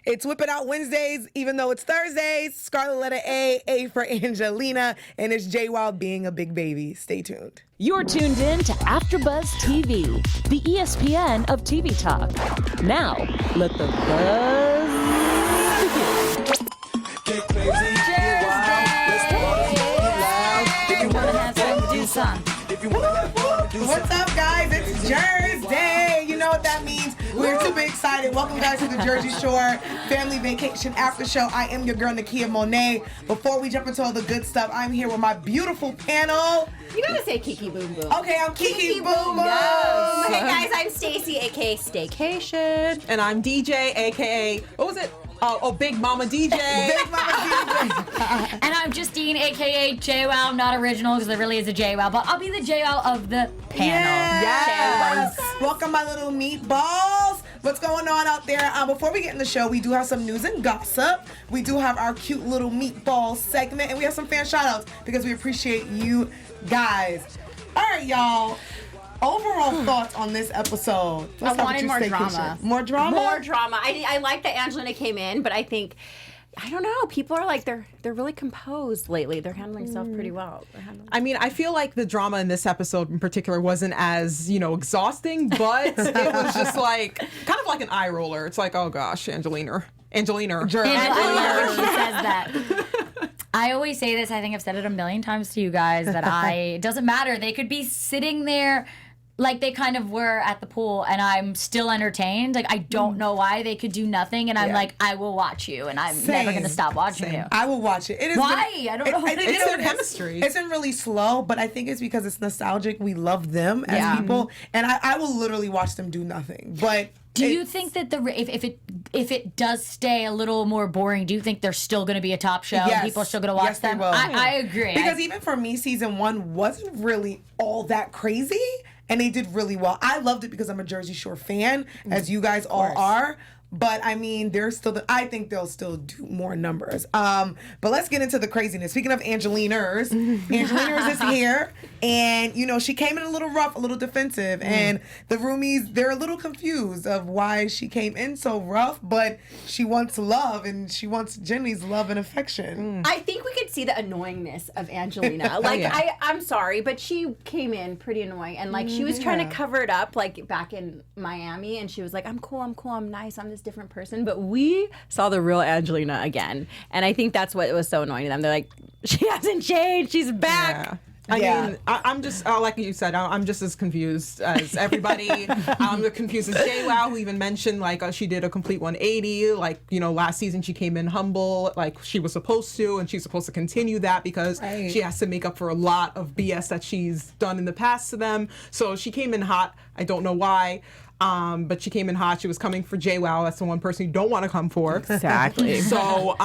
It's Whip It Out Wednesdays, even though it's Thursdays. Scarlet letter A for Angelina, and it's Jwoww being a big baby. Stay tuned. You're tuned in to AfterBuzz TV, the ESPN of TV talk. Now, let the buzz begin. Get crazy, get wild, let's party, get loud. If you wanna have fun, do something. If you wanna have fun, do something. What's up, guys? It's Jersey Day. You know what that means. We're super excited. Welcome, guys, to the Jersey Shore Family Vacation After Show. I am your girl, Nakia Monet. Before we jump into all the good stuff, I'm here with my beautiful panel. You gotta say Kiki Boom Boom. Okay, I'm Kiki Boom Boom. Yes. Hey guys, I'm Stacey, aka Staycation. And I'm DJ, aka, what was it? Big Mama DJ. Big Mama DJ. And I'm Justine, aka Jwoww, not original because there really is a Jwoww, but I'll be the Jwoww of the panel. Yes. Welcome, my little meatballs. What's going on out there? Before we get in the show, we do have some news and gossip. We do have our cute little meatball segment, and we have some fan shout-outs because we appreciate you guys. All right, y'all. Overall thoughts on this episode? I wanted more drama. More drama? More drama. I like that Angelina came in, but I think, I don't know, people are like, they're really composed lately. They're handling stuff pretty well. I mean, I feel like the drama in this episode in particular wasn't as, exhausting, but it was just like, kind of like an eye roller. It's like, oh gosh, Angelina. I love when she says that. I always say this, I think I've said it a million times to you guys, that it doesn't matter. They could be sitting there like they kind of were at the pool, and I'm still entertained. Like, I don't know why they could do nothing, and I'm like, I will watch you, and I'm never going to stop watching you. I will watch it. It is why? I don't know. It's their chemistry. It isn't really slow, but I think it's because it's nostalgic. We love them as people, and I will literally watch them do nothing. But do you think that if it does stay a little more boring, do you think they're still going to be a top show? Yes. People are still going to watch them? They will. I agree. Because even for me, season 1 wasn't really all that crazy. And they did really well. I loved it because I'm a Jersey Shore fan, as you guys all are. But I mean, I think they'll still do more numbers. But let's get into the craziness. Speaking of Angelina's is here, and she came in a little rough, a little defensive, and the roomies, they're a little confused of why she came in so rough. But she wants love, and she wants Jenny's love and affection. I think we could see the annoyingness of Angelina. Like, I'm sorry, but she came in pretty annoying, and like she was trying to cover it up, like back in Miami, and she was like, I'm cool, I'm nice, I'm this different person. But we saw the real Angelina again, and I think that's what was so annoying to them. They're like, she hasn't changed, she's back. I mean, I'm just, like you said, I'm just as confused as everybody. I'm confused as Jwoww, who even mentioned, like, she did a complete 180. Like, last season she came in humble, like she was supposed to, and she's supposed to continue that because she has to make up for a lot of BS that she's done in the past to them. So she came in hot. I don't know why. But she came in hot. She was coming for Jwoww. That's the one person you don't want to come for. Exactly. So,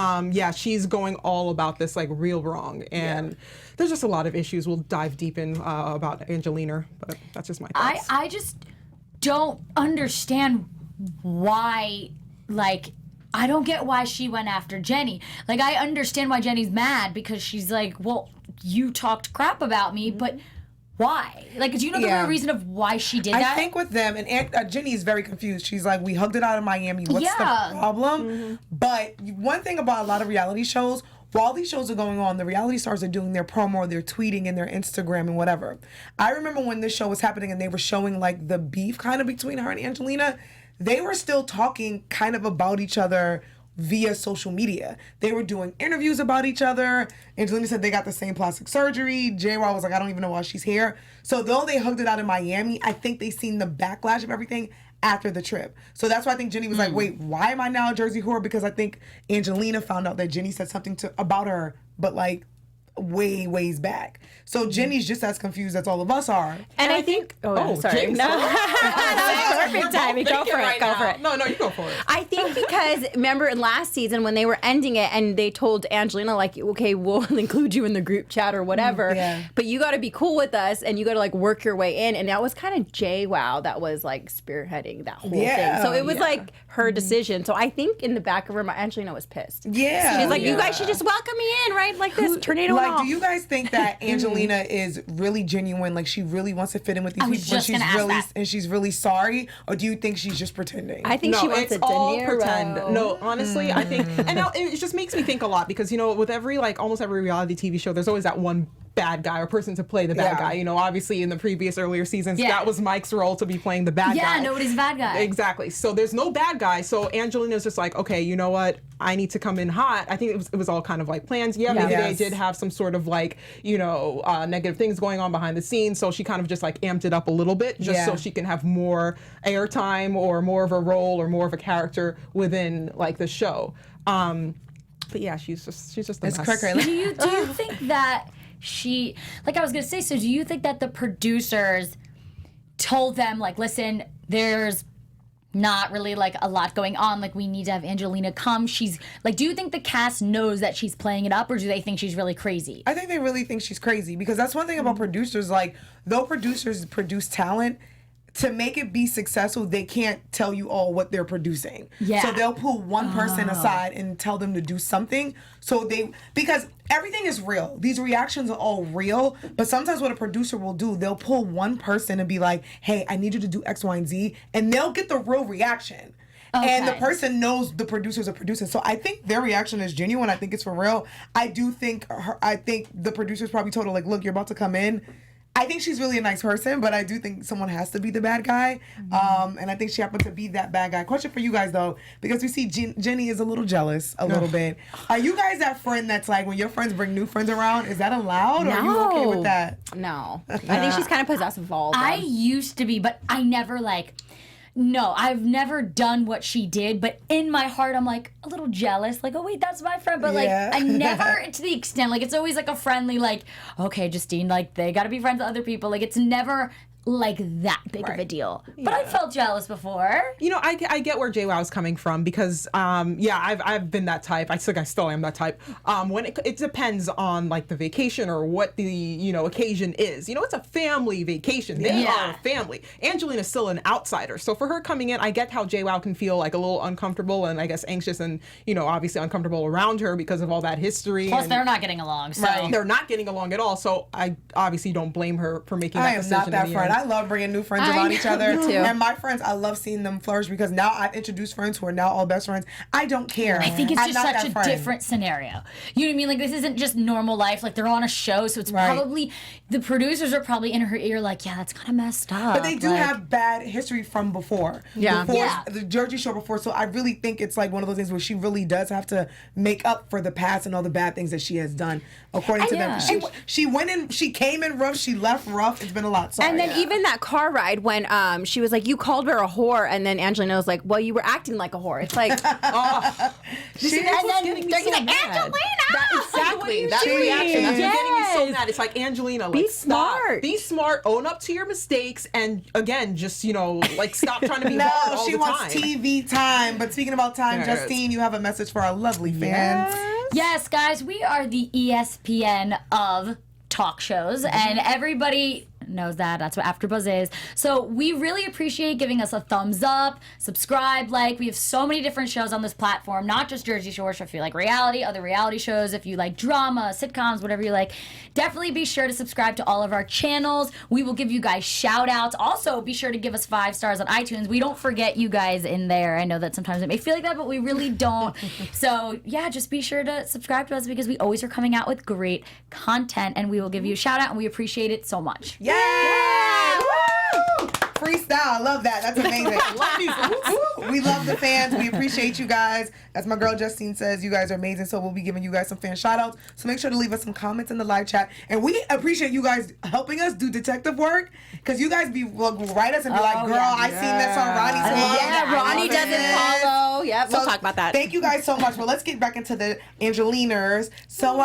she's going all about this, like, real wrong. And there's just a lot of issues. We'll dive deep in about Angelina, but that's just my thoughts. I just don't understand why, like, I don't get why she went after Jenny. Like, I understand why Jenny's mad because she's like, well, you talked crap about me, but why? Like, do you know the real reason of why she did that? I think with them, and Jenny is very confused. She's like, we hugged it out in Miami. What's the problem? But one thing about a lot of reality shows, while these shows are going on, the reality stars are doing their promo, they're tweeting and their Instagram and whatever. I remember when this show was happening and they were showing like the beef kind of between her and Angelina, they were still talking kind of about each other via social media. They were doing interviews about each other. Angelina said they got the same plastic surgery. Jwoww was like, I don't even know why she's here. So though they hugged it out in Miami, I think they seen the backlash of everything after the trip. So that's why I think Jenny was like, wait, why am I now a Jersey whore? Because I think Angelina found out that Jenny said something about her, but like ways back. So Jenny's just as confused as all of us are. And I think, sorry. Jinx. No. Perfect timing. Go for it. Go for it. No, you go for it. I think because, remember in last season when they were ending it and they told Angelina, like, okay, we'll include you in the group chat or whatever, but you got to be cool with us and you got to like work your way in. And that was kind of Jwoww that was like spearheading that whole thing. So it was like her decision. So I think in the back of her mind, Angelina was pissed. Yeah. She's like, you guys should just welcome me in, right? Like this tornado in like, do you guys think that Angelina is really genuine? Like, she really wants to fit in with these people, and she's really sorry, or do you think she's just pretending? I think she wants it's all pretend. No, honestly, I think, and now it just makes me think a lot because with every almost every reality TV show, there's always that one bad guy or person to play the bad guy. Obviously in the previous earlier seasons, that was Mike's role to be playing the bad guy. Yeah, nobody's a bad guy. Exactly. So there's no bad guy. So Angelina's just like, okay, you know what? I need to come in hot. I think it was all kind of like plans. Yeah, maybe they did have some sort of negative things going on behind the scenes. So she kind of just like amped it up a little bit just so she can have more airtime or more of a role or more of a character within like the show. But yeah, she's just a mess. Do you think that she, like I was gonna say, so do you think that the producers told them like, listen, there's not really like a lot going on, like we need to have Angelina come? She's like, do you think the cast knows that she's playing it up, or do they think she's really crazy? I think they really think she's crazy, because that's one thing about producers. Like, though producers produce talent, to make it be successful, they can't tell you all what they're producing. Yeah. So they'll pull one person aside and tell them to do something. Because everything is real. These reactions are all real. But sometimes what a producer will do, they'll pull one person and be like, hey, I need you to do X, Y, and Z. And they'll get the real reaction. Okay. And the person knows the producers are producing. So I think their reaction is genuine. I think it's for real. I think the producers probably told her, like, look, you're about to come in. I think she's really a nice person, but I do think someone has to be the bad guy. And I think she happened to be that bad guy. Question for you guys, though, because we see Jenny is a little jealous, a little bit. Are you guys that friend that's like, when your friends bring new friends around, is that allowed? Or are you okay with that? No. I think she's kind of possessive of all of them. I used to be, but I never no, I've never done what she did, but in my heart, I'm like a little jealous. Like, oh, wait, that's my friend. But, like, I never, to the extent, like, it's always like a friendly, like, okay, Justine, like, they got to be friends with other people. Like, it's never like that big of a deal. But I felt jealous before. I get where Jwoww is coming from, because I've been that type. I still am that type. When it depends on like the vacation or what the occasion is. It's a family vacation. They are a family. Angelina's still an outsider, so for her coming in, I get how Jwoww can feel like a little uncomfortable and I guess anxious and obviously uncomfortable around her because of all that history. Plus, they're not getting along. So they're not getting along at all. So I obviously don't blame her for making that decision. I am not that friend. I love bringing new friends around each other. Me too. And my friends, I love seeing them flourish, because now I've introduced friends who are now all best friends. I don't care. I think it's just such a different scenario. You know what I mean? Like, this isn't just normal life. Like, they're on a show, so it's probably, the producers are probably in her ear like, yeah, that's kind of messed up. But they do have bad history from before. The Jersey Shore before. So I really think it's like one of those things where she really does have to make up for the past and all the bad things that she has done, according to them. She went in, she came in rough, she left rough. It's been a lot. Sorry. And then even that car ride when she was like, you called her a whore, and then Angelina was like, well, you were acting like a whore. It's like, and then they're like, Angelina! Exactly. That's the reaction. That's what's getting me so mad. It's like, Angelina, be smart. Be smart, own up to your mistakes, and again, just, stop trying to be hard all the time. No, she wants TV time. But speaking about time, Justine, you have a message for our lovely fans. Yes, guys, we are the ESPN of talk shows, and everybody knows that. That's what AfterBuzz is. So we really appreciate giving us a thumbs up, subscribe, like. We have so many different shows on this platform, not just Jersey Shore. So if you like reality, other reality shows, if you like drama, sitcoms, whatever you like, definitely be sure to subscribe to all of our channels. We will give you guys shout outs. Also, be sure to give us 5 stars on iTunes. We don't forget you guys in there. I know that sometimes it may feel like that, but we really don't. So yeah, just be sure to subscribe to us, because we always are coming out with great content, and we will give you a shout out, and we appreciate it so much. Yeah! Woo! Freestyle, I love that. That's amazing. We love the fans. We appreciate you guys. As my girl Justine says, you guys are amazing. So we'll be giving you guys some fan shout outs. So make sure to leave us some comments in the live chat. And we appreciate you guys helping us do detective work, because you guys write us and be like, girl, I seen this on Ronnie's blog. Yeah, Ronnie doesn't follow. Yep, we'll talk about that. Thank you guys so much. Well, let's get back into the Angelinas. So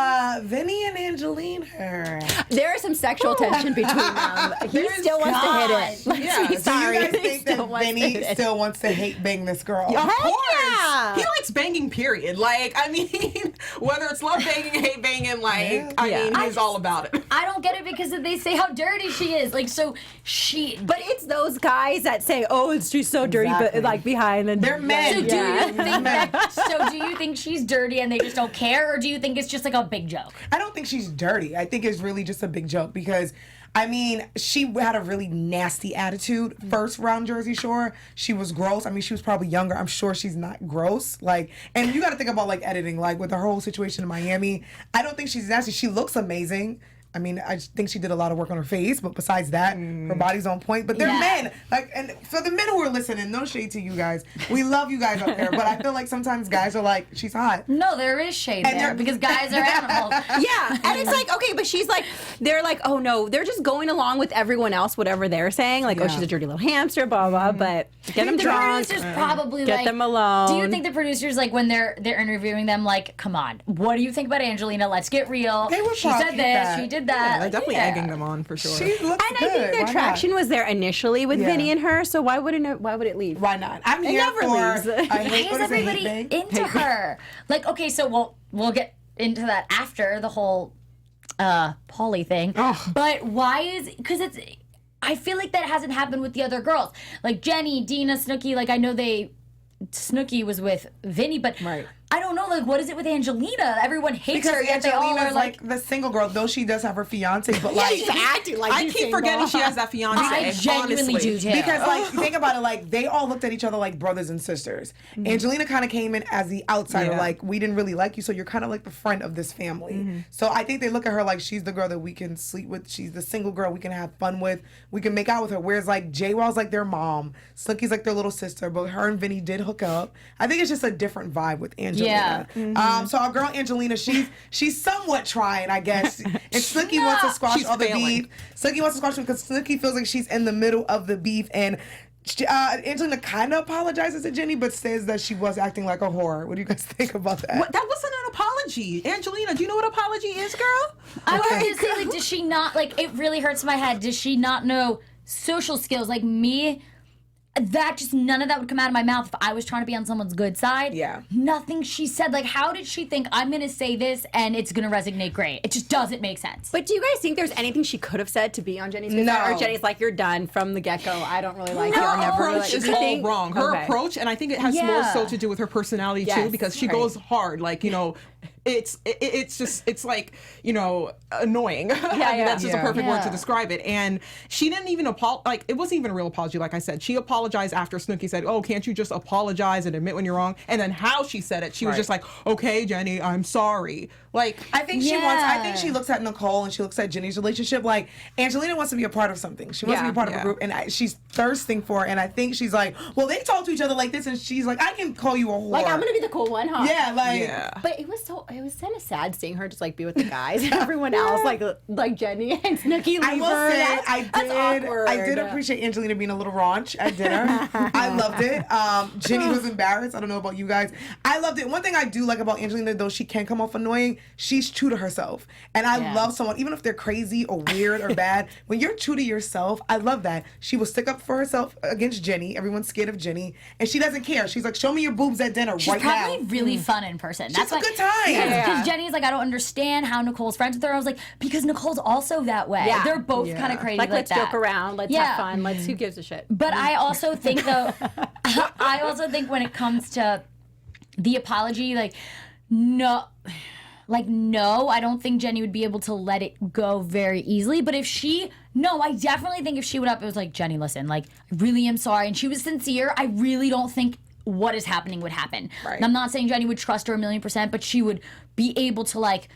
Vinny and Angelina. There is some sexual tension between them. He still wants to hit it. He's sorry. Do you guys think Still that wants Vinny to- still wants to hate bang this girl? Of course. yeah. He likes banging, period. Like, I mean, whether it's love banging, hate banging, like, I mean, he's all about it. I don't get it because they say how dirty she is. Like, so she. But it's those guys that say, "Oh, she's so dirty," Exactly. but like behind and They're men. So do you think that? So do you think she's dirty and they just don't care, or do you think it's just like a big joke? I don't think she's dirty. I think it's really just a big joke because, I mean, she had a really nasty attitude first round Jersey Shore. She was gross. I mean, she was probably younger. I'm sure she's not gross. Like, and you got to think about like editing, like with her whole situation in Miami. I don't think she's nasty. She looks amazing. I mean, I just think she did a lot of work on her face, but besides that, her body's on point. But they're men. Like, and for the men who are listening, no shade to you guys. We love you guys up there, but I feel like sometimes guys are like, she's hot. No, there is shade And there they're- because guys are animals. Yeah, and it's like, okay, but she's like, they're like, oh no, they're just going along with everyone else, whatever they're saying, like, oh, she's a dirty little hamster, blah blah. But get them The drunk, producers probably get like, them alone. Do you think the producers like when they're interviewing them like, come on, what do you think about Angelina? Let's get real. They would She probably said keep this, that. she did Yeah, that. they're definitely Yeah. egging them on for sure. She looks And good. I think their Why traction not? was there initially with Yeah. Vinny and her, so why would it leave? Why not? I'm It here never for leaves. a Why hate. is What is it? everybody Hate bang? into her? Like, okay, so we'll get into that after the whole Pauly thing. But why is because it's I feel like that hasn't happened with the other girls. Like Jenny, Dina, Snooki, like I know Snooki was with Vinny, but I don't know, like what is it with Angelina? Everyone hates her, Because yet they all Angelina's are like the single girl, though she does have her fiance, but like acting like I keep forgetting she has that fiance. I genuinely honestly. do too. because like think about it, like they all looked at each other like brothers and sisters. Angelina kind of came in as the outsider, Yeah. like we didn't really like you, so you're kind of like the friend of this family. So I think they look at her like she's the girl that we can sleep with. She's the single girl we can have fun with. We can make out with her. Whereas like Jwoww's like their mom, Snooki's like their little sister, but her and Vinny did hook up. I think it's just a different vibe with Angelina. So our girl Angelina, she's somewhat trying, I guess. And Snooki wants to squash She's all the failing. beef. Snooki wants to squash it because Snooki feels like she's in the middle of the beef, and Angelina kind of apologizes to Jenny, but says that she was acting like a whore. What do you guys think about that? What, that wasn't an apology. Angelina, do you know what apology is, girl? I was gonna say, like, does she not, like, it really hurts my head. Does she not know social skills? Like, me, that just, none of that would come out of my mouth if I was trying to be on someone's good side. Yeah. Nothing she said. Like, how did she think I'm gonna say this and it's gonna resonate great? It just doesn't make sense. But do you guys think there's anything she could have said to be on Jenny's good side? No. Or Jenny's like, you're done from the get-go. I don't really like Her you. I'll never really approach like is you. all Think- wrong. Her Okay. approach, and I think it has more Yeah. so to do with her personality Yes, too, because she right. goes hard. Like, you know, it's just it's like, you know, annoying. I mean, yeah. that's just a perfect word to Yeah. describe it. And she didn't even like it wasn't even a real apology. Like I said, she apologized after Snooki said, "Oh, can't you just apologize and admit when you're wrong?" And then how she said it, she was just like, "Okay, Jenny, I'm sorry." Like, I think she wants. I think Yeah. she looks at Nicole and she looks at Jenny's relationship. Like Angelina wants to be a part of something. She wants to be a part of a group, and she's thirsting for it. And I think she's like, well, they talk to each other like this, and she's like, I can call you a whore. Like, I'm going to be the cool one, huh? Yeah, like. yeah. But it was kind of sad seeing her just like be with the guys and everyone else like Jenny and Snooki leave I will her. say That's awkward. I did appreciate Angelina being a little raunch at dinner. I loved it. Jenny was embarrassed. I don't know about you guys. I loved it. One thing I do like about Angelina, though she can come off annoying, she's true to herself. And I love someone, even if they're crazy or weird or bad, when you're true to yourself, I love that. She will stick up for herself against Jenny. Everyone's scared of Jenny. And she doesn't care. She's like, show me your boobs at dinner She's right probably now. really fun in person. She's a good time. Because Jenny's like, I don't understand how Nicole's friends with her. I was like, because Nicole's also that way. Yeah. They're both kind of crazy Like, let's that. joke around. Let's have fun. Let's, who gives a shit? But I also think, though, I also think when it comes to the apology, no, I don't think Jenny would be able to let it go very easily. But I definitely think if she went up, it was like, Jenny, listen, like, I really am sorry. And she was sincere. I really don't think what is happening would happen. Right. And I'm not saying Jenny would trust her 1,000,000%, but she would be able to, like,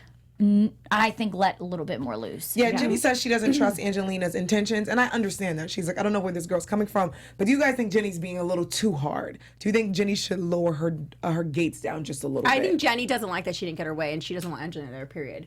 I think let a little bit more loose. Yeah, Jenny says she doesn't trust Angelina's intentions, and I understand that. She's like, I don't know where this girl's coming from, but do you guys think Jenny's being a little too hard? Do you think Jenny should lower her gates down just a little bit? I think Jenny doesn't like that she didn't get her way, and she doesn't want Angelina there, period.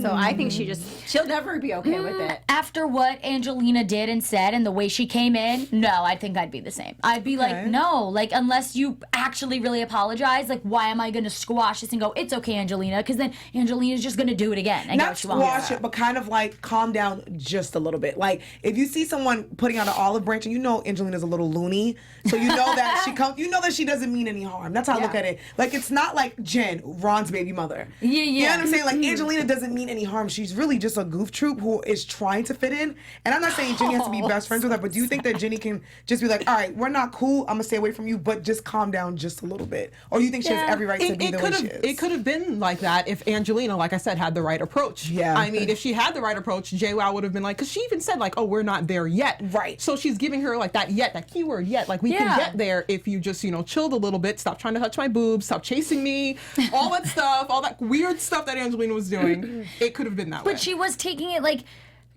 So I think she'll never be okay with it. After what Angelina did and said and the way she came in, no, I think I'd be the same. I'd be like, no, like, unless you actually really apologize, like, why am I going to squash this and go, it's okay, Angelina? Because then Angelina's just going to gonna do it again and get Not what she wants. squash it, but kind of like calm down just a little bit. Like if you see someone putting out an olive branch, and you know Angelina's a little loony, so you know that you know that she doesn't mean any harm. That's how I look at it. Like it's not like Jen, Ron's baby mother. Yeah. You know what I'm saying? Like Angelina doesn't mean any harm. She's really just a goof troop who is trying to fit in. And I'm not saying Jenny has to be best friends with her, but do you think that Jenny can just be like, all right, we're not cool, I'm gonna stay away from you, but just calm down just a little bit? Or you think she has every right to be the way she is? It could have been like that if Angelina, like I said, had the right approach. Yeah. I mean, if she had the right approach, Jwoww would have been like, because she even said like, oh, we're not there yet. Right. So she's giving her like that keyword yet. Like we can get there if you just, chilled a little bit, stop trying to touch my boobs, stop chasing me, all that stuff, all that weird stuff that Angelina was doing. It could have been that way. But she was taking it like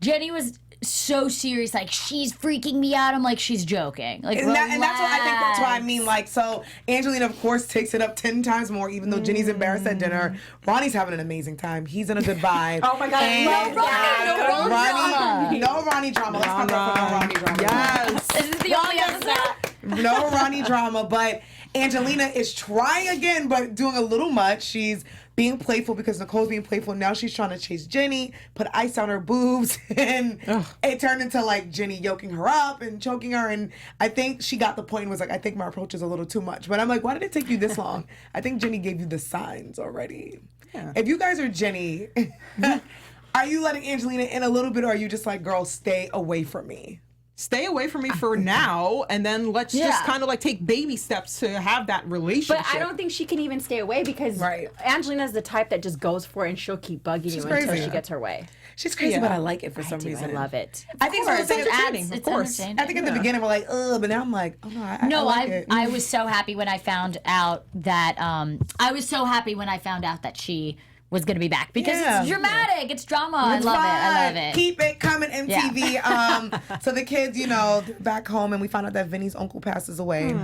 Jenny was so serious, like she's freaking me out. I'm like, she's joking. Like, And that's what I think. That's why I mean, like, so Angelina, of course, takes it up 10 times more. Even though Jenny's embarrassed at dinner, Ronnie's having an amazing time. He's in a good vibe. Oh my God, no Ronnie drama. Let's not go for no Ronnie drama. Yes. This is the only episode. No Ronnie drama, but Angelina is trying again, but doing a little much. She's being playful because Nicole's being playful. Now she's trying to chase Jenny, put ice on her boobs, and it turned into like Jenny yoking her up and choking her. And I think she got the point and was like, I think my approach is a little too much. But I'm like, why did it take you this long? I think Jenny gave you the signs already. Yeah. If you guys are Jenny, are you letting Angelina in a little bit, or are you just like, girl, stay away from me? Stay away from me for now, and then let's just kind of like take baby steps to have that relationship. But I don't think she can even stay away because Angelina's the type that just goes for it and she'll keep bugging you until she gets her way. She's crazy, but I like it for some reason. I love it. I think it's entertaining, of course. entertaining. I think at the beginning we're like, ugh, but now I'm like, oh no, I like it. I was so happy when I found out that she was going to be back because it's dramatic. It's drama. I love it. Keep it coming, MTV. So the kids, they're back home, and we found out that Vinny's uncle passes away.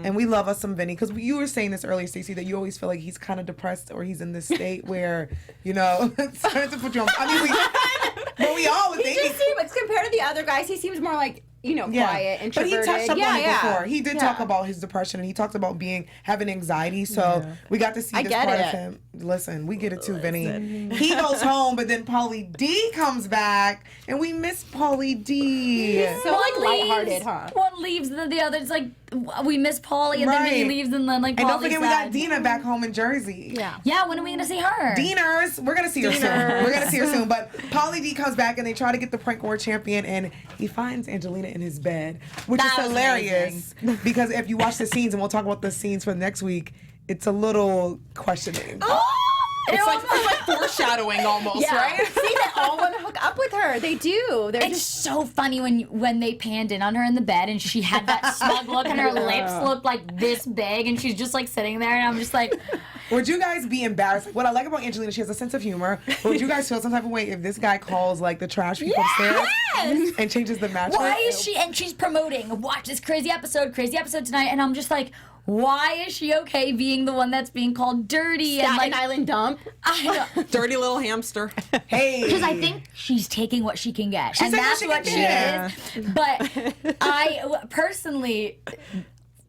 And we love us some Vinny, because you were saying this earlier, Stacey, that you always feel like he's kind of depressed, or he's in this state where, it's starting to put you on. I mean, but we all would think. He just seems, compared to the other guys, he seems more like, quiet, introverted. But he touched up on it before. He did talk about his depression, and he talked about having anxiety. So we got to see this part of him. Listen, we get it too, Vinny. He goes home, but then Pauly D comes back, and we miss Pauly D. So lighthearted, huh? One leaves, and then the other. It's like we miss Pauly, and then Vinny leaves, and then like. And Pauly's don't forget, we sad. got Dina back home in Jersey. Yeah. When are we gonna see her? Diners. We're gonna see her soon. We're gonna see her soon. But Pauly D comes back, and they try to get the prank war champion, and he finds Angelina in his bed, which is hilarious. Because if you watch the scenes, and we'll talk about the scenes for next week, it's a little questioning. It's like foreshadowing almost, right? See, they all want to hook up with her. They do. It's so funny when they panned in on her in the bed, and she had that smug look, and her lips looked like this big, and she's just like sitting there, and I'm just like. Would you guys be embarrassed? What I like about Angelina, she has a sense of humor. Would you guys feel some type of way if this guy calls like the trash people upstairs and changes the mattress? Why is she? And she's promoting, watch this crazy episode tonight, and I'm just like, why is she okay being the one that's being called dirty? Staten Island Dump. I know. Dirty little hamster. Hey. Because I think she's taking what she can get. She's and that's what she is. But I personally,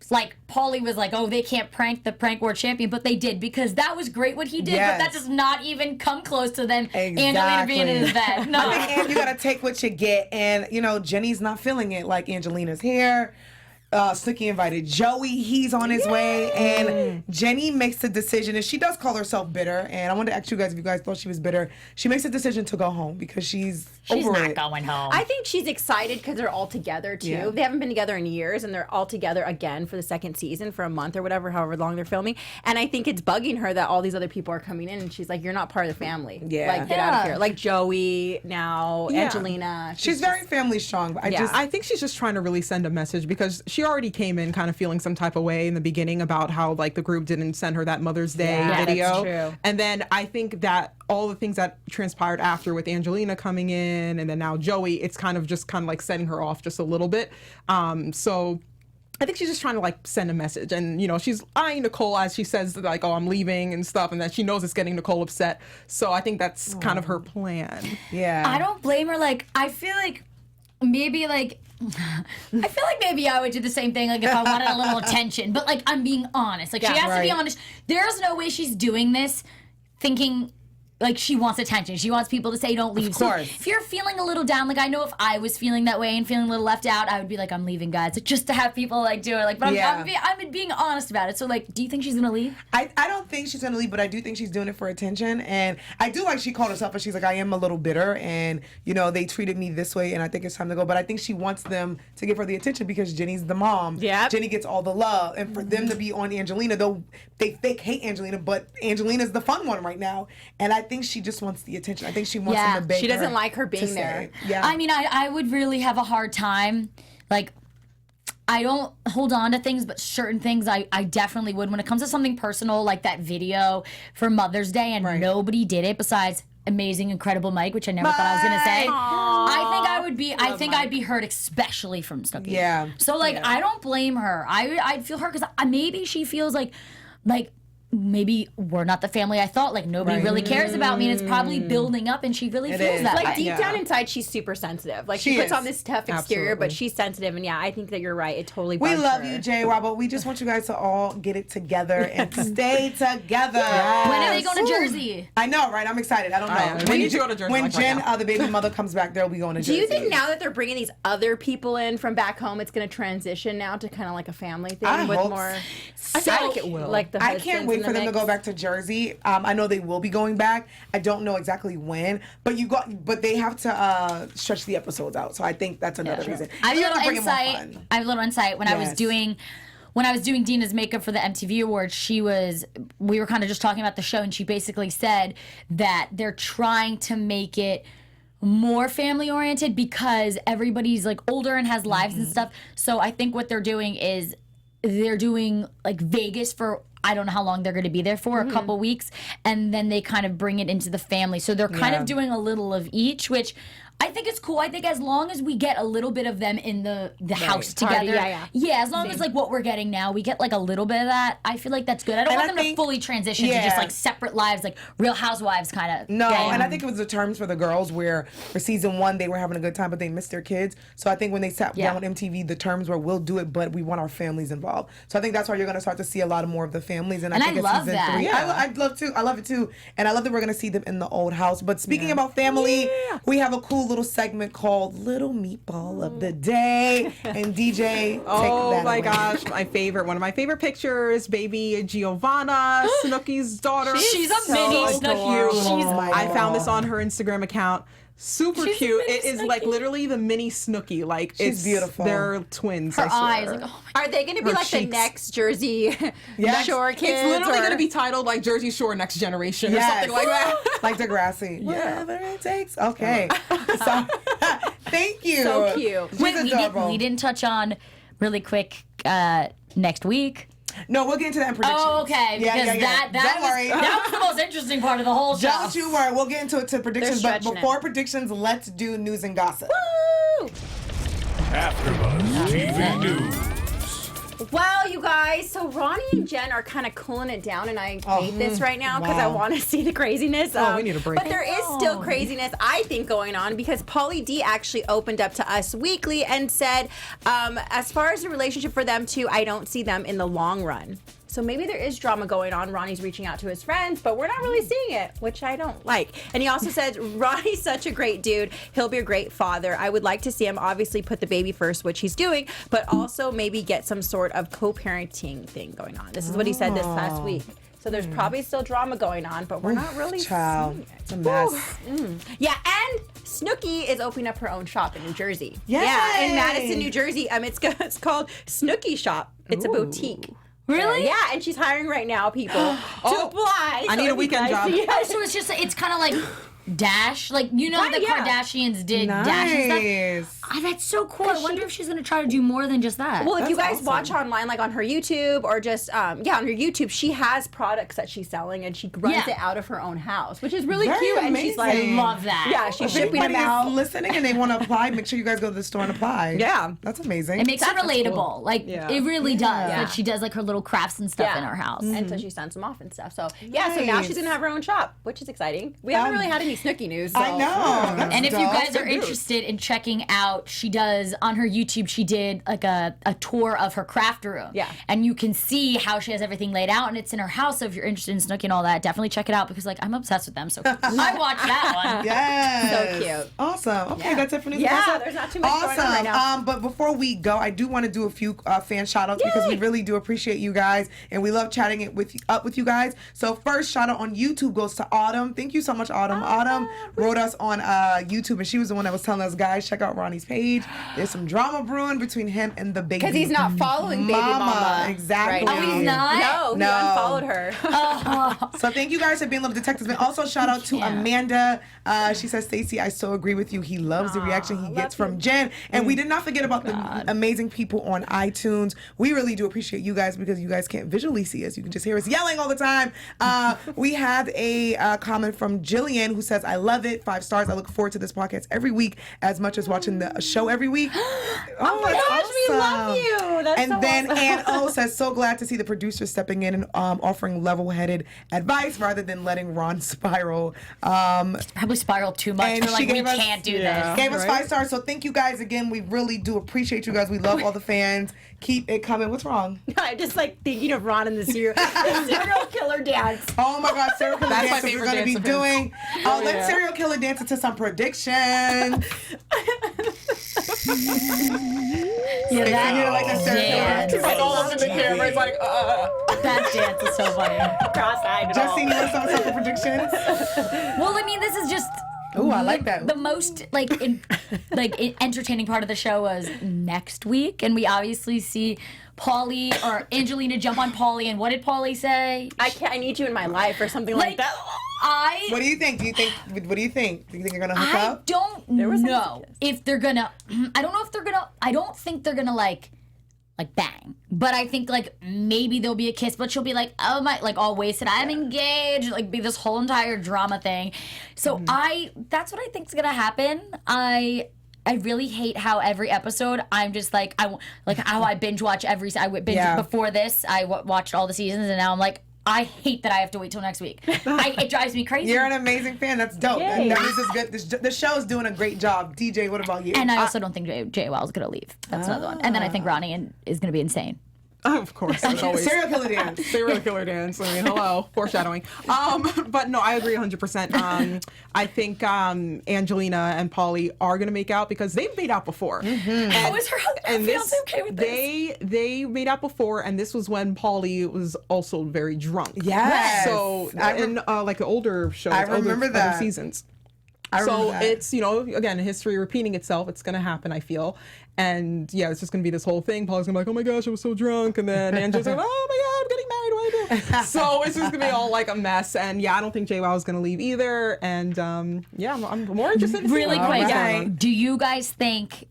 like, Pauly was like, oh, they can't prank the prank war champion, but they did, because that was great what he did, but that does not even come close to then Angelina being in his bed. No. I think you gotta take what you get, and Jenny's not feeling it, like Angelina's here. Snooki invited Joey. He's on his way. And Jenny makes a decision, and she does call herself bitter. And I wanted to ask you guys if you guys thought she was bitter. She makes a decision to go home because she's over not it. going home. I think she's excited because they're all together, too. Yeah. They haven't been together in years, and they're all together again for the second season for a month or whatever, however long they're filming. And I think it's bugging her that all these other people are coming in, and she's like, you're not part of the family. Yeah. Like, get out of here. Like Joey now, Angelina. She's very family strong. But I think she's just trying to really send a message, because she already came in kind of feeling some type of way in the beginning about how like the group didn't send her that Mother's Day video. That's true. And then I think that all the things that transpired after with Angelina coming in, and then now Joey, it's kind of like setting her off just a little bit. So I think she's just trying to like send a message, and she's eyeing Nicole as she says like, oh, I'm leaving and stuff, and that she knows it's getting Nicole upset. So I think that's kind of her plan. Yeah. I don't blame her. Like, I feel like maybe I would do the same thing, like if I wanted a little attention. But like, I'm being honest. Like, she has to be honest. There's no way she's doing this thinking like she wants attention. She wants people to say don't leave. Of course. So if you're feeling a little down, like I know if I was feeling that way and feeling a little left out, I would be like, I'm leaving, guys. Like, just to have people like do it. Like, but I'm being honest about it. So like, do you think she's gonna leave? I don't think she's gonna leave, but I do think she's doing it for attention. And I do like she called herself, and she's like, I am a little bitter, and they treated me this way, and I think it's time to go. But I think she wants them to give her the attention because Jenny's the mom. Yeah. Jenny gets all the love, and for them to be on Angelina, though they fake hate Angelina, but Angelina's the fun one right now, and I think she just wants the attention. I think she wants them to beg she doesn't her like her being to there. stay. Yeah. I mean, I would really have a hard time, like. I don't hold on to things, but certain things I definitely would. When it comes to something personal, like that video for Mother's Day, and nobody did it besides amazing, incredible Mike, which I never thought I was gonna say. I think I'd be hurt, especially from Snooki. Yeah. So like, I don't blame her. I'd feel hurt because maybe she feels like maybe we're not the family I thought. Like nobody really cares about me, and it's probably building up, and she really feels that. Like way. deep down inside, she's super sensitive. Like she puts on this tough exterior, but she's sensitive. And yeah, I think that you're right. It totally. We love her. you, Jwoww, but we just want you guys to all get it together and stay together. When are they going to Jersey? I know, right? I'm excited. I don't know. We need to go to Jersey. When like Jen, right now. the baby mother, comes back, they'll be going to Jersey. Do you think now that they're bringing these other people in from back home, it's going to transition now to kind of like a family thing I with hope more? so. I feel like it will. Like the I can't wait for them to go back to Jersey. I know they will be going back. I don't know exactly when, but they have to stretch the episodes out. So I think that's another reason. I have You a have to little bring it more insight. fun. I have a little insight. When I was doing Dina's makeup for the MTV Awards, we were kind of just talking about the show, and she basically said that they're trying to make it more family oriented because everybody's like older and has lives and stuff. So I think what they're doing is they're doing like Vegas for I don't know how long they're going to be there for, a couple weeks, and then they kind of bring it into the family. So they're kind of doing a little of each, which I think it's cool. I think as long as we get a little bit of them in the house together. Yeah, as long as like what we're getting now, we get like a little bit of that. I feel like that's good. I don't want them to fully transition to just like separate lives, like Real Housewives kind of. No, and I think it was the terms for the girls where for season 1 they were having a good time, but they missed their kids. So I think when they sat down with MTV, the terms were we'll do it, but we want our families involved. So I think that's why you're going to start to see a lot more of the families. And I think love season that. 3. I'd love to. I love it too, and I love that we're going to see them in the old house. But speaking about family, we have a cool little segment called Little Meatball of the Day, and DJ, take that away. Gosh, one of my favorite pictures, baby Giovanna, Snooki's daughter. She's a mini Snooki. I found this on her Instagram account. Super cute. It is like literally the mini Snooki. Like she's beautiful. They're twins. Her I swear. eyes, like, oh my. Are they going to be like the next Jersey Shore kids? It's literally going to be titled like Jersey Shore Next Generation or something like that. Like Degrassi. Whatever it takes. Okay. So, thank you. So cute. She's We didn't touch on really quick next week. No, we'll get into that in predictions. Oh, okay. Because that was the most interesting part of the whole show. Don't you worry. We'll get into it to predictions. But before predictions, let's do news and gossip. Woo! AfterBuzz TV News. Well, you guys, so Ronnie and Jen are kind of cooling it down, and I hate this right now because I want to see the craziness. We need a break. But there is still craziness, I think, going on because Pauly D actually opened up to Us Weekly and said, as far as the relationship for them two, I don't see them in the long run. So maybe there is drama going on. Ronnie's reaching out to his friends, but we're not really seeing it, which I don't like. And he also says, Ronnie's such a great dude. He'll be a great father. I would like to see him obviously put the baby first, which he's doing, but also maybe get some sort of co-parenting thing going on. This is what he said this past week. So there's probably still drama going on, but we're not really seeing it. It's a mess. Yeah, and Snooki is opening up her own shop in New Jersey. Yay! Yeah, in Madison, New Jersey. It's called Snooki Shop. It's a boutique. Really? Yeah, and she's hiring right now people to apply. I need a weekend job. Oh, so it's kind of like Dash, like the Kardashians did Dash and stuff. That's so cool. I wonder if she's gonna try to do more than just that. Well, if you guys watch online, like on her YouTube or just on her YouTube, she has products that she's selling and she runs it out of her own house, which is really cute. Amazing. And she's like, I love that. Yeah, she's shipping them Anybody out. is listening and they want to apply, make sure you guys go to the store and apply. Yeah. That's amazing. It makes it relatable. Like it really does. Yeah. Like she does like her little crafts and stuff in her house. And so she sends them off and stuff. So so now she's gonna have her own shop, which is exciting. We haven't really had any Snooki news. So. I know. That's And if you dope. guys are interested in checking out out, she does on her YouTube, she did like a tour of her craft room. Yeah. And you can see how she has everything laid out, and it's in her house. So if you're interested in Snooki and all that, definitely check it out because like I'm obsessed with them. So I watched that one. Yes. So cute. Awesome. Okay, Yeah. that's it for news. Yeah, gossip? there's not too much going on right now. But before we go, I do want to do a few fan shout outs because we really do appreciate you guys and we love chatting it with you guys. So first shout out on YouTube goes to Autumn. Thank you so much, Autumn. Autumn wrote us on YouTube and she was the one that was telling us, guys, check out Ronnie's page. There's some drama brewing between him and the baby. Because he's not following Baby Mama. Exactly. Right. Oh, he's not? No, he unfollowed her. So thank you guys for being little detectives. And also shout out to Amanda. She says, Stacey, I so agree with you. He loves the reaction he gets from Jen. And we did not forget about the amazing people on iTunes. We really do appreciate you guys because you guys can't visually see us. You can just hear us yelling all the time. We have a comment from Jillian who says, I love it. 5 stars. I look forward to this podcast every week as much as watching the show every week. Oh my gosh, we love you. That's and so then awesome. Ann O says, so glad to see the producers stepping in and offering level-headed advice rather than letting Ron spiral. Probably spiraled too much. And We're like, she we gave us- can't do this. Gave us 5 stars, so thank you guys again. We really do appreciate you guys. We love all the fans. Keep it coming. What's wrong? I'm just like thinking of Ron and the serial killer dance. Oh my God, serial killer That's my dances we're favorite going to be dance of his. doing. Let's serial killer dance into some predictions. Yeah, I need to like a serial dance. killer. Like all up in the camera, it's like, That dance is so funny. Cross-eyed. Justine, you want to start with some predictions? Well, I mean, this is just Ooh, I like that. the most entertaining part of the show was next week, and we obviously see Pauly or Angelina jump on Pauly, and what did Pauly say? I need you in my life or something like that. What do you think? What do you think? Do you think you're going to hook I up? don't know if they're gonna. I don't know if they're gonna. I don't think they're gonna like bang. But I think like maybe there'll be a kiss, but she'll be like, oh my, like all wasted. I'm engaged. Like be this whole entire drama thing. So that's what I think is gonna happen. I really hate how every episode I'm just like how I binge watch I would binge before this. I watched all the seasons and now I'm like, I hate that I have to wait till next week. It drives me crazy. You're an amazing fan. That's dope. Yay. And that means it's good. The show's doing a great job. DJ, what about you? And I also don't think Jwoww is gonna leave. That's another one. And then I think Ronnie is gonna be insane. of course, as always. Serial killer dance. Serial killer dance. I mean, hello, foreshadowing. But no, I agree 100%. I think Angelina and Pauly are gonna make out because they've made out before. And, is her and fiance okay with this? They made out before, and this was when Pauly was also very drunk. Yes. So in like the older shows, I remember older that. seasons. remember So that. it's, again, history repeating itself. It's going to happen, I feel. And yeah, it's just going to be this whole thing. Paul's going to be like, oh my gosh, I was so drunk. And then Angela's like, oh my God, I'm getting married. What do I do? So it's just going to be all like a mess. And yeah, I don't think Jwoww is going to leave either. And yeah, I'm more interested in Really seeing quick, what's going on. do you guys think,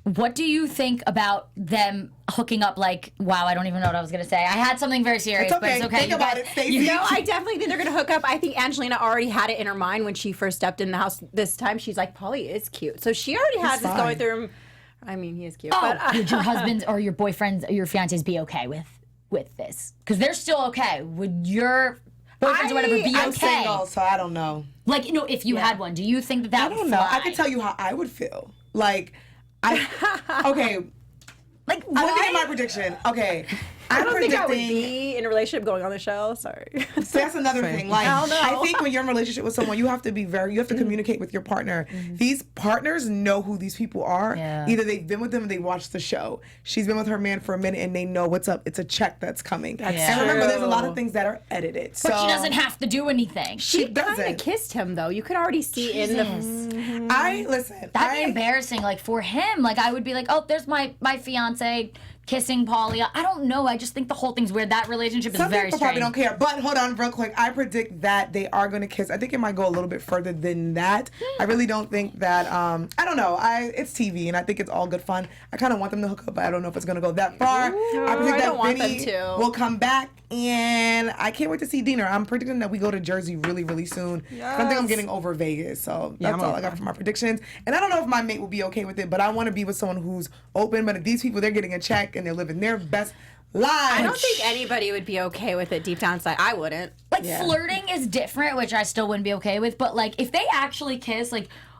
what do you think about them hooking up? Wow, I don't even know what I was going to say. I had something very serious, It's okay. but it's okay. Think You about guys- it, Stacey. No, I definitely think they're going to hook up. I think Angelina already had it in her mind when she first stepped in the house this time. She's like, Pauly is cute. So she already has this fine. going through him. I mean, he is cute. Oh, but would your husbands or your boyfriends or your fiancés be okay with this? Because they're still okay. Would your boyfriends or whatever be okay? I'm single, so I don't know. If you had one, do you think that I would don't know. I fly? can tell you how I would feel. Okay. Like, I'm gonna get why? my prediction. Okay. I I'm don't think I would predicting. be in a relationship going on the show. Sorry. So that's another thing. I think when you're in a relationship with someone, you have to communicate with your partner. These partners know who these people are. Yeah. Either they've been with them or they watched the show. She's been with her man for a minute and they know what's up. It's a check that's coming. And remember, there's a lot of things that are edited. But she doesn't have to do anything. She kind of doesn't. kissed him, though. You could already see in the... That'd be embarrassing. For him, I would be like, oh, there's my fiance kissing Pauly. I don't know. I just think the whole thing's weird. That relationship is Some very people strange. probably don't care. But hold on real quick. I predict that they are going to kiss. I think it might go a little bit further than that. I really don't think that, I don't know. It's TV and I think it's all good fun. I kind of want them to hook up, but I don't know if it's going to go that far. I predict I don't want Vinny them to. will come back and I can't wait to see Dina. I'm predicting that we go to Jersey really, really soon. I think I'm getting over Vegas. So that's all I got for my predictions. And I don't know if my mate will be okay with it, but I want to be with someone who's open. But if these people, they're getting a check and they're living their best lives. I don't think anybody would be okay with it deep down inside. I wouldn't. Flirting is different, which I still wouldn't be okay with. But if they actually kiss,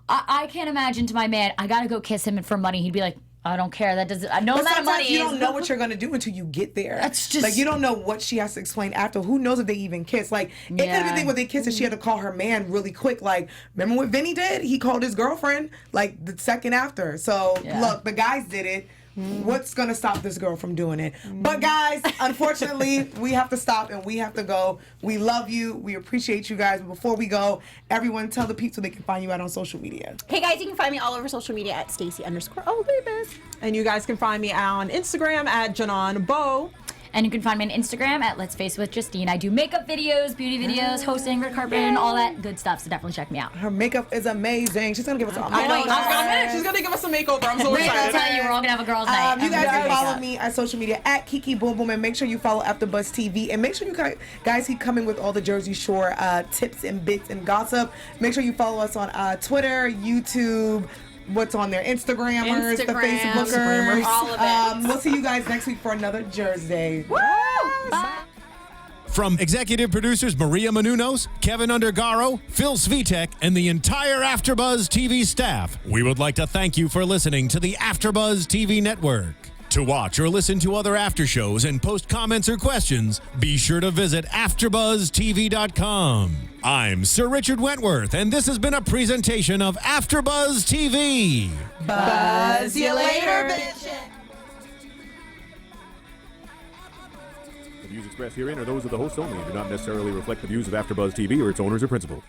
I can't imagine to my man, I gotta go kiss him for money. He'd be like, I don't care. That doesn't. No amount of money. You don't know what you're gonna do until you get there. That's just like you don't know what she has to explain after. Who knows if they even kiss? Like it could have been thing where they kissed and she had to call her man really quick. Like remember what Vinny did? He called his girlfriend like the second after. So look, the guys did it. What's gonna stop this girl from doing it? But guys, unfortunately, we have to stop and we have to go. We love you. We appreciate you guys. But before we go, everyone tell the people they can find you out on social media. Hey guys, you can find me all over social media at Stacey_Olivas. And you guys can find me on Instagram at JanonBo. And you can find me on Instagram at Let's Face with Justine. I do makeup videos, beauty videos, hosting, red carpet, and all that good stuff. So definitely check me out. Her makeup is amazing. She's gonna give us all. I know. She's gonna give us a makeover. I'm so excited. I'll tell you, we're all gonna have a girls' night. You guys can follow me on social media at Kiki Boom Boom, and make sure you follow AfterBuzz TV, and make sure you guys keep coming with all the Jersey Shore tips and bits and gossip. Make sure you follow us on Twitter, YouTube. What's on there? Instagrammers, the Facebookers. All of it. We'll see you guys next week for another Jersey. Woo! Bye. From executive producers Maria Menounos, Kevin Undergaro, Phil Svitek, and the entire AfterBuzz TV staff, we would like to thank you for listening to the AfterBuzz TV network. To watch or listen to other after shows and post comments or questions, be sure to visit AfterBuzzTV.com. I'm Sir Richard Wentworth, and this has been a presentation of AfterBuzz TV. Buzz you later, bitch. The views expressed herein are those of the hosts only and do not necessarily reflect the views of AfterBuzz TV or its owners or principals.